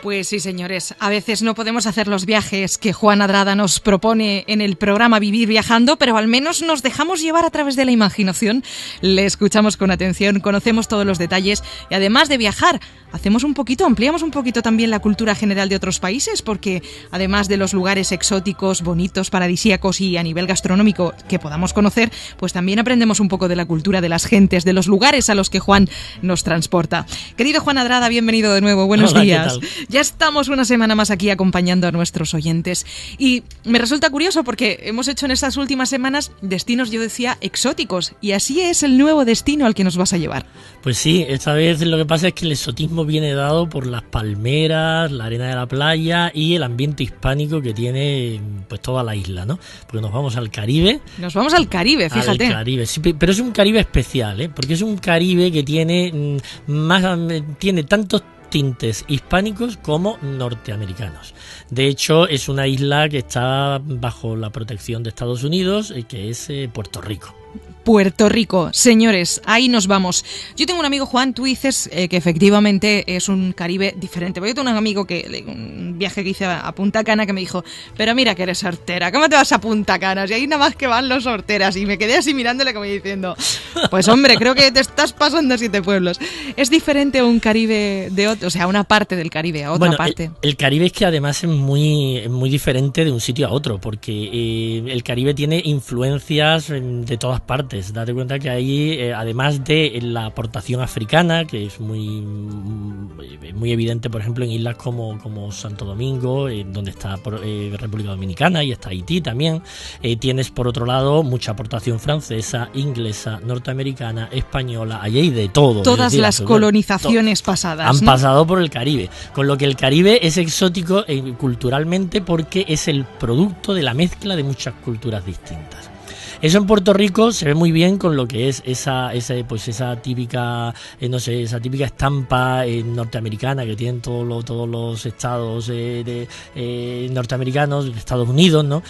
Pues sí, señores, a veces no podemos hacer los viajes que Juan Adrada nos propone en el programa Vivir Viajando, pero al menos nos dejamos llevar a través de la imaginación, le escuchamos con atención, conocemos todos los detalles y además de viajar, ampliamos un poquito también la cultura general de otros países, porque además de los lugares exóticos, bonitos, paradisíacos y a nivel gastronómico que podamos conocer, pues también aprendemos un poco de la cultura de las gentes, de los lugares a los que Juan nos transporta. Querido Juan Adrada, bienvenido de nuevo, buenos días. Ya estamos una semana más aquí acompañando a nuestros oyentes y me resulta curioso porque hemos hecho en estas últimas semanas destinos, yo decía, exóticos, y así es el nuevo destino al que nos vas a llevar. Pues sí, esta vez lo que pasa es que el exotismo viene dado por las palmeras, la arena de la playa y el ambiente hispánico que tiene pues toda la isla, ¿no? Porque nos vamos al Caribe. Nos vamos al Caribe, fíjate. Al Caribe, sí, pero es un Caribe especial, ¿eh? Porque es un Caribe que tiene tantos tintes hispánicos como norteamericanos. De hecho, es una isla que está bajo la protección de Estados Unidos, que es Puerto Rico. Puerto Rico, señores, ahí nos vamos. Yo tengo un amigo, Juan, tú dices que efectivamente es un Caribe diferente. Yo tengo un amigo un viaje que hice a Punta Cana, que me dijo, pero mira que eres hortera, ¿cómo te vas a Punta Cana? Y ahí nada más que van los horteras. Y me quedé así mirándole como diciendo, pues hombre, creo que te estás pasando a 7 pueblos. Es diferente un Caribe de otro, o sea, una parte del Caribe a otra parte. El Caribe es que además es muy diferente de un sitio a otro, porque el Caribe tiene influencias de todas partes. Date cuenta que ahí, además de la aportación africana, que es muy evidente, por ejemplo, en islas como Santo Domingo, donde está República Dominicana y está Haití también, tienes por otro lado mucha aportación francesa, inglesa, norteamericana, española, ahí hay de todo. Todas las colonizaciones pasadas han pasado por el Caribe, con lo que el Caribe es exótico culturalmente porque es el producto de la mezcla de muchas culturas distintas. Eso en Puerto Rico se ve muy bien con lo que es esa típica estampa norteamericana que tienen todos los estados norteamericanos, Estados Unidos, ¿no?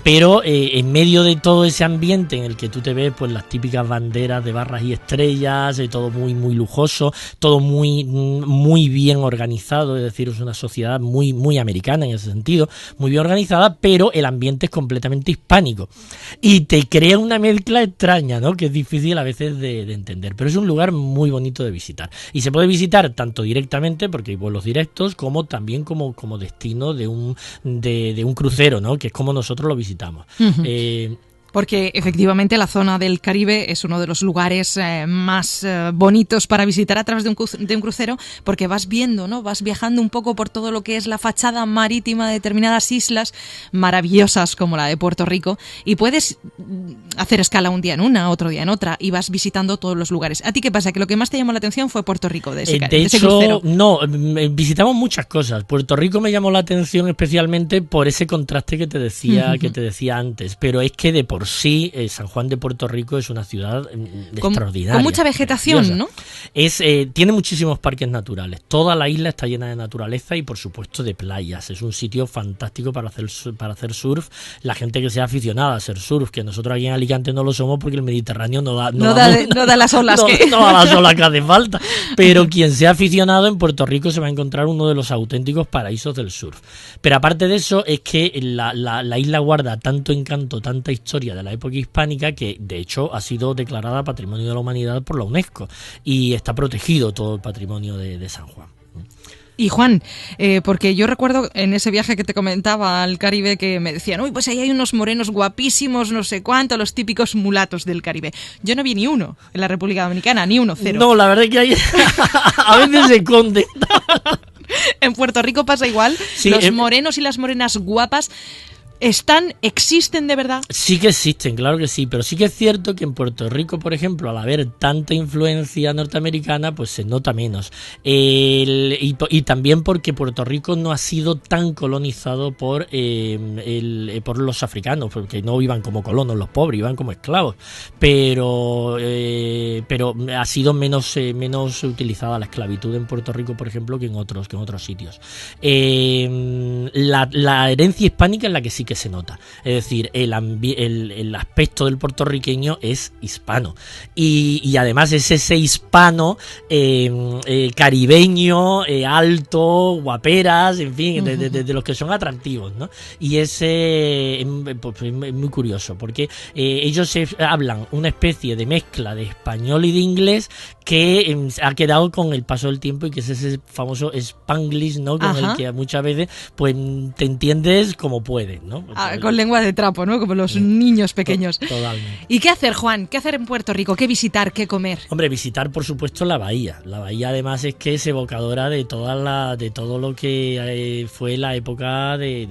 Pero en medio de todo ese ambiente en el que tú te ves pues las típicas banderas de barras y estrellas, todo muy lujoso, todo muy bien organizado, es decir, es una sociedad muy americana en ese sentido, muy bien organizada, pero el ambiente es completamente hispánico y te crea una mezcla extraña, ¿no? Que es difícil a veces de entender, pero es un lugar muy bonito de visitar y se puede visitar tanto directamente porque hay vuelos directos como también como destino de un crucero, ¿no? Que es como nosotros lo visitamos. Uh-huh. Porque efectivamente la zona del Caribe es uno de los lugares más bonitos para visitar a través de un crucero, porque vas viendo, ¿no? Vas viajando un poco por todo lo que es la fachada marítima de determinadas islas maravillosas como la de Puerto Rico y puedes hacer escala un día en una, otro día en otra y vas visitando todos los lugares. ¿A ti qué pasa? ¿Que lo que más te llamó la atención fue Puerto Rico de ese crucero? No, visitamos muchas cosas. Puerto Rico me llamó la atención especialmente por ese contraste que te decía antes, pero es que de por sí San Juan de Puerto Rico es una ciudad extraordinaria. Con mucha vegetación, ¿no? Tiene muchísimos parques naturales. Toda la isla está llena de naturaleza y por supuesto de playas. Es un sitio fantástico para hacer surf. La gente que sea aficionada a hacer surf, que nosotros aquí en Alicante no lo somos porque el Mediterráneo no da las olas no da las olas que hace falta. Pero quien sea aficionado en Puerto Rico se va a encontrar uno de los auténticos paraísos del surf. Pero aparte de eso es que la isla guarda tanto encanto, tanta historia de la época hispánica que de hecho ha sido declarada Patrimonio de la Humanidad por la UNESCO y está protegido todo el patrimonio de San Juan. Y Juan, porque yo recuerdo en ese viaje que te comentaba al Caribe que me decían, uy, pues ahí hay unos morenos guapísimos, no sé cuánto, los típicos mulatos del Caribe. Yo no vi ni uno en la República Dominicana, ni uno, cero. No, la verdad es que hay a veces se esconde. En Puerto Rico pasa igual, sí, los morenos y las morenas guapas ¿existen de verdad? Sí que existen, claro que sí, pero sí que es cierto que en Puerto Rico, por ejemplo, al haber tanta influencia norteamericana, pues se nota menos. Y también porque Puerto Rico no ha sido tan colonizado por los africanos, porque no iban como colonos los pobres, iban como esclavos, pero ha sido menos utilizada la esclavitud en Puerto Rico, por ejemplo, que en otros sitios. La herencia hispánica es la que sí que se nota. Es decir, el aspecto del puertorriqueño es hispano. Y además es ese hispano caribeño, alto, guaperas, en fin, de los que son atractivos, ¿no? Y ese pues, es muy curioso, porque ellos hablan una especie de mezcla de español y de inglés que ha quedado con el paso del tiempo, y que es ese famoso Spanglish, ¿no? Con el que muchas veces pues te entiendes como puedes, ¿no? Con lengua de trapo, ¿no? Como los niños pequeños. Totalmente. ¿Y qué hacer, Juan? ¿Qué hacer en Puerto Rico? ¿Qué visitar? ¿Qué comer? Hombre, visitar, por supuesto, la bahía. La bahía, además, es que es evocadora de todo lo que fue la época de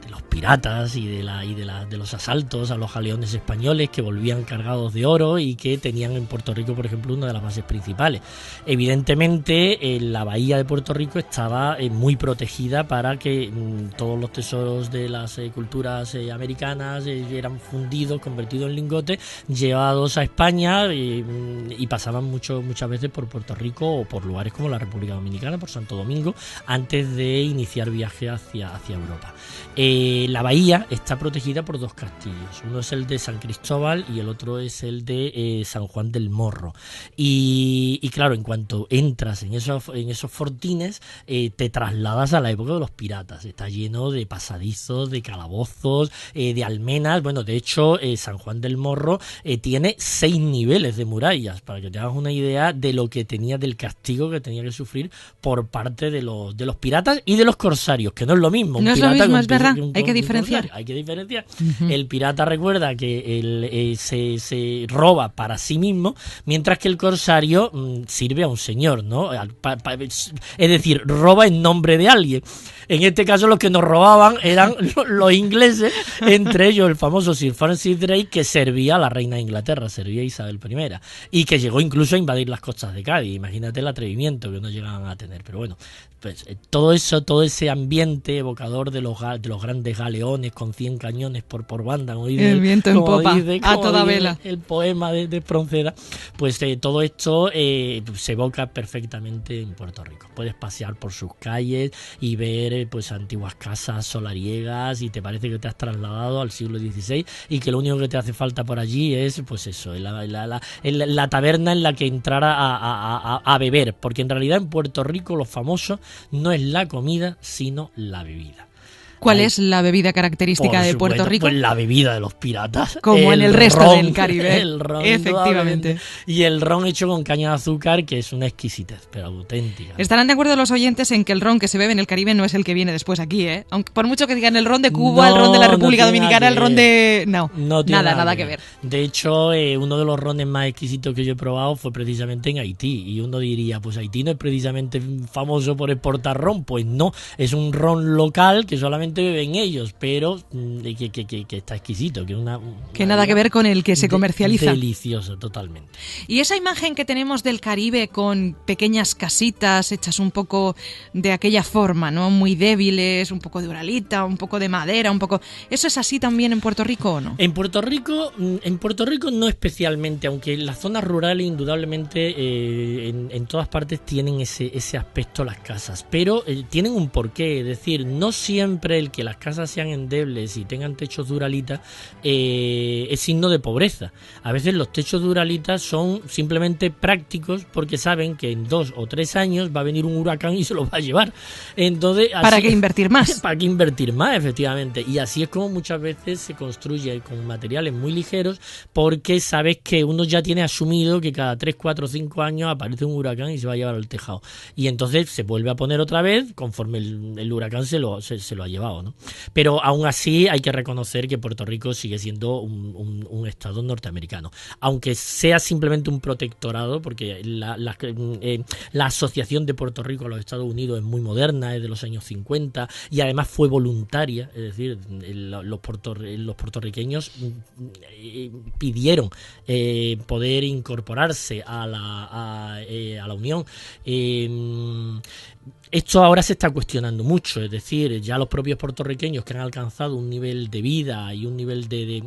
los piratas y de los asaltos a los galeones españoles que volvían cargados de oro y que tenían en Puerto Rico, por ejemplo, una de las bases principales. Evidentemente, la bahía de Puerto Rico estaba muy protegida para que todos los tesoros de las culturas americanas eran fundidos, convertidos en lingotes, llevados a España y pasaban muchas veces por Puerto Rico o por lugares como la República Dominicana, por Santo Domingo, antes de iniciar viaje hacia Europa. La bahía está protegida por dos castillos. Uno es el de San Cristóbal y el otro es el de San Juan del Morro. Y claro, en cuanto entras en esos fortines, te trasladas a la época de los piratas. Está lleno de pasadizos, de calabozos, de almenas. Bueno, de hecho, San Juan del Morro tiene 6 niveles de murallas, para que te hagas una idea de lo que tenía, del castigo que tenía que sufrir por parte de los piratas y de los corsarios, que no es lo mismo. No es lo mismo, es verdad. Hay que diferenciar. Hay que diferenciar. El pirata, recuerda que se roba para sí mismo, mientras que el corsario sirve a un señor, ¿no? Es decir, roba en nombre de alguien. En este caso, los que nos robaban eran los ingleses, entre ellos el famoso Sir Francis Drake, que servía a la reina de Inglaterra, servía a Isabel I, y que llegó incluso a invadir las costas de Cádiz. Imagínate el atrevimiento que no llegaban a tener. Pero bueno, pues todo ese ambiente evocador de los grandes galeones con 100 cañones por banda, ¿no? El viento en popa, a toda vela. El poema de Espronceda, pues todo esto se evoca perfectamente en Puerto Rico. Puedes pasear por sus calles y ver pues antiguas casas solariegas, y te parece que te has trasladado al siglo XVI y que lo único que te hace falta por allí es pues eso, la taberna en la que entrar a beber, porque en realidad en Puerto Rico lo famoso no es la comida, sino la bebida. ¿Cuál es la bebida característica de Puerto Rico? Pues la bebida de los piratas. Como en el resto ron, del Caribe. El ron, efectivamente. Y el ron hecho con caña de azúcar, que es una exquisitez, pero auténtica. Estarán de acuerdo los oyentes en que el ron que se bebe en el Caribe no es el que viene después aquí, ¿eh? Aunque por mucho que digan el ron de Cuba, el ron de la República Dominicana, el ron de... No tiene nada que ver. De hecho, uno de los rones más exquisitos que yo he probado fue precisamente en Haití. Y uno diría, pues Haití no es precisamente famoso por exportar ron. Pues no, es un ron local que solamente beben ellos, pero que está exquisito, que nada que ver con el que se comercializa. Delicioso, totalmente. Y esa imagen que tenemos del Caribe con pequeñas casitas hechas un poco de aquella forma, ¿no? Muy débiles, un poco de uralita, un poco de madera, un poco... ¿Eso es así también en Puerto Rico o no? En Puerto Rico no especialmente, aunque en las zonas rurales indudablemente en todas partes tienen ese aspecto las casas, pero tienen un porqué, es decir, no siempre el que las casas sean endebles y tengan techos de uralita es signo de pobreza. A veces los techos de uralita son simplemente prácticos porque saben que en 2 o 3 años va a venir un huracán y se los va a llevar. Entonces, ¿para qué invertir más? ¿Para qué invertir más, efectivamente? Y así es como muchas veces se construye con materiales muy ligeros, porque sabes que uno ya tiene asumido que cada 3, 4, 5 años aparece un huracán y se va a llevar el tejado. Y entonces se vuelve a poner otra vez conforme el huracán se lo ha llevado, ¿no? Pero aún así hay que reconocer que Puerto Rico sigue siendo un estado norteamericano, aunque sea simplemente un protectorado, porque la asociación de Puerto Rico a los Estados Unidos es muy moderna, es de los años 50 y además fue voluntaria, es decir, los puertorriqueños pidieron poder incorporarse a la Unión. Esto ahora se está cuestionando mucho, es decir, ya los propios propios puertorriqueños que han alcanzado un nivel de vida y un nivel de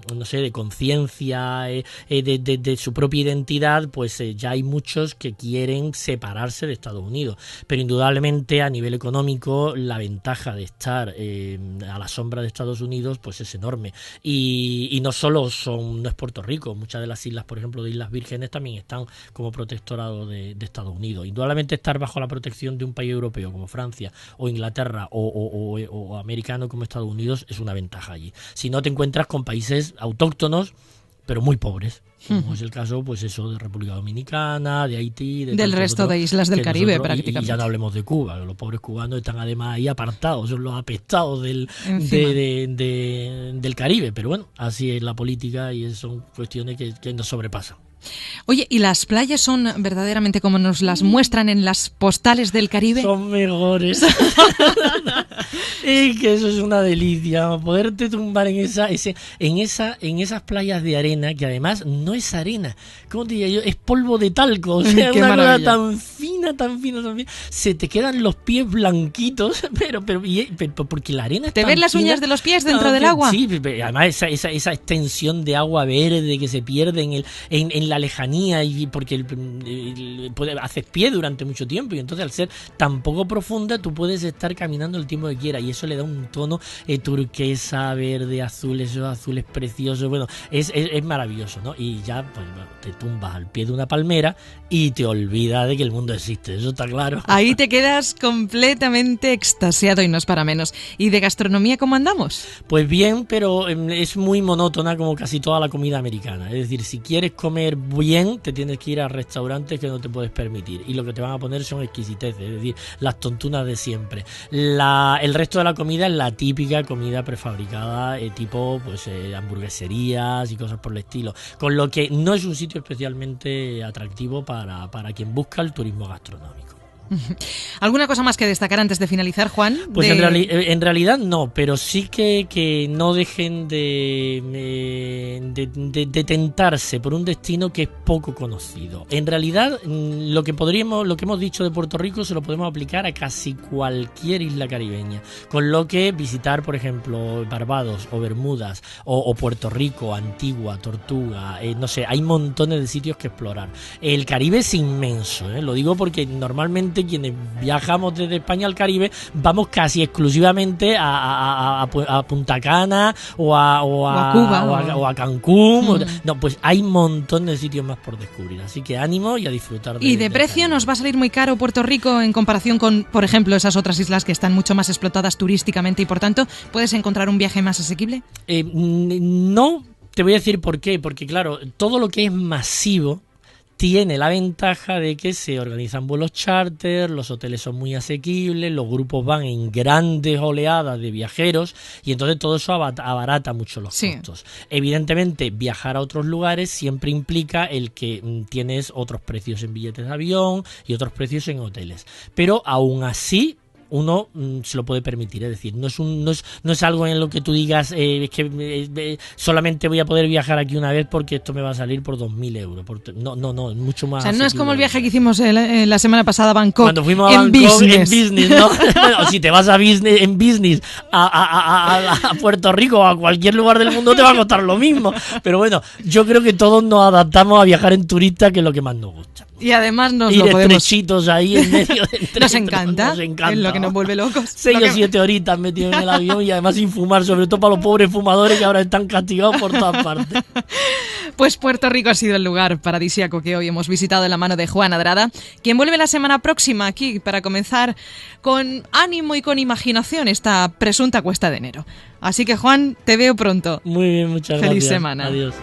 conciencia, de su propia identidad, pues ya hay muchos que quieren separarse de Estados Unidos. Pero indudablemente a nivel económico la ventaja de estar a la sombra de Estados Unidos pues es enorme. Y no solo no es Puerto Rico, muchas de las islas, por ejemplo, de Islas Vírgenes también están como protectorado de Estados Unidos. Indudablemente estar bajo la protección de un país europeo como Francia o Inglaterra o americano como Estados Unidos es una ventaja allí. Si no te encuentras con países autóctonos pero muy pobres, como es el caso, pues eso, de República Dominicana, de Haití, del resto de islas del Caribe, prácticamente. Y ya no hablemos de Cuba, los pobres cubanos están además ahí apartados, son los apestados del Caribe, pero bueno, así es la política y son cuestiones que nos sobrepasan. Oye, ¿y las playas son verdaderamente como nos las muestran en las postales del Caribe? Son mejores. Y que eso es una delicia, poderte tumbar en esas playas de arena, que además no es arena, ¿cómo te diría yo? Es polvo de talco, o sea, una cosa tan fina, se te quedan los pies blanquitos, pero porque la arena es ¿Te ves las uñas de los pies dentro del agua? Sí, además esa extensión de agua verde que se pierde en la lejanía, y porque haces pie durante mucho tiempo, y entonces al ser tan poco profunda tú puedes estar caminando el tiempo que quieras, y eso le da un tono turquesa, verde, azul, esos azules preciosos. Bueno, es maravilloso, ¿no? Y ya pues, te tumbas al pie de una palmera y te olvidas de que el mundo existe, eso está claro. Ahí te quedas completamente extasiado y no es para menos. ¿Y de gastronomía cómo andamos? Pues bien, pero es muy monótona como casi toda la comida americana. Es decir, si quieres comer bien, te tienes que ir a restaurantes que no te puedes permitir, y lo que te van a poner son exquisiteces, es decir, las tontunas de siempre. El resto de la comida es la típica comida prefabricada, tipo pues hamburgueserías y cosas por el estilo, con lo que no es un sitio especialmente atractivo para quien busca el turismo gastronómico. ¿Alguna cosa más que destacar antes de finalizar, Juan? Pues en realidad no, pero sí que no dejen de tentarse por un destino que es poco conocido. En realidad lo que hemos dicho de Puerto Rico se lo podemos aplicar a casi cualquier isla caribeña, con lo que visitar, por ejemplo, Barbados o Bermudas o Puerto Rico, Antigua, Tortuga, no sé, hay montones de sitios que explorar. El Caribe es inmenso, lo digo porque normalmente quienes viajamos desde España al Caribe vamos casi exclusivamente a Punta Cana o a Cuba o a Cancún. No, pues hay un montón de sitios más por descubrir, así que ánimo y a disfrutar ¿Y de precio nos va a salir muy caro Puerto Rico en comparación con, por ejemplo, esas otras islas que están mucho más explotadas turísticamente y por tanto puedes encontrar un viaje más asequible? No, te voy a decir por qué, porque claro, todo lo que es masivo tiene la ventaja de que se organizan vuelos charter, los hoteles son muy asequibles, los grupos van en grandes oleadas de viajeros y entonces todo eso abarata mucho los costos. Evidentemente, viajar a otros lugares siempre implica el que tienes otros precios en billetes de avión y otros precios en hoteles. Pero aún así uno se lo puede permitir, es decir, no es algo en lo que tú digas es que solamente voy a poder viajar aquí una vez porque esto me va a salir por 2.000 euros. No, es mucho más. O sea, no es como el viaje que hicimos la semana pasada a Bangkok. Cuando fuimos a Bangkok en business, ¿no? Bueno, si te vas en business a Puerto Rico o a cualquier lugar del mundo te va a costar lo mismo. Pero bueno, yo creo que todos nos adaptamos a viajar en turista, que es lo que más nos gusta. Y además nos ir lo podemos... estrechitos ahí en medio del nos encanta. Es lo que nos vuelve locos. 6 o 7 horitas metidos en el avión y además sin fumar, sobre todo para los pobres fumadores que ahora están castigados por todas partes. Pues Puerto Rico ha sido el lugar paradisíaco que hoy hemos visitado de la mano de Juan Adrada, quien vuelve la semana próxima aquí para comenzar con ánimo y con imaginación esta presunta cuesta de enero. Así que Juan, te veo pronto. Muy bien, muchas gracias. Feliz semana. Adiós.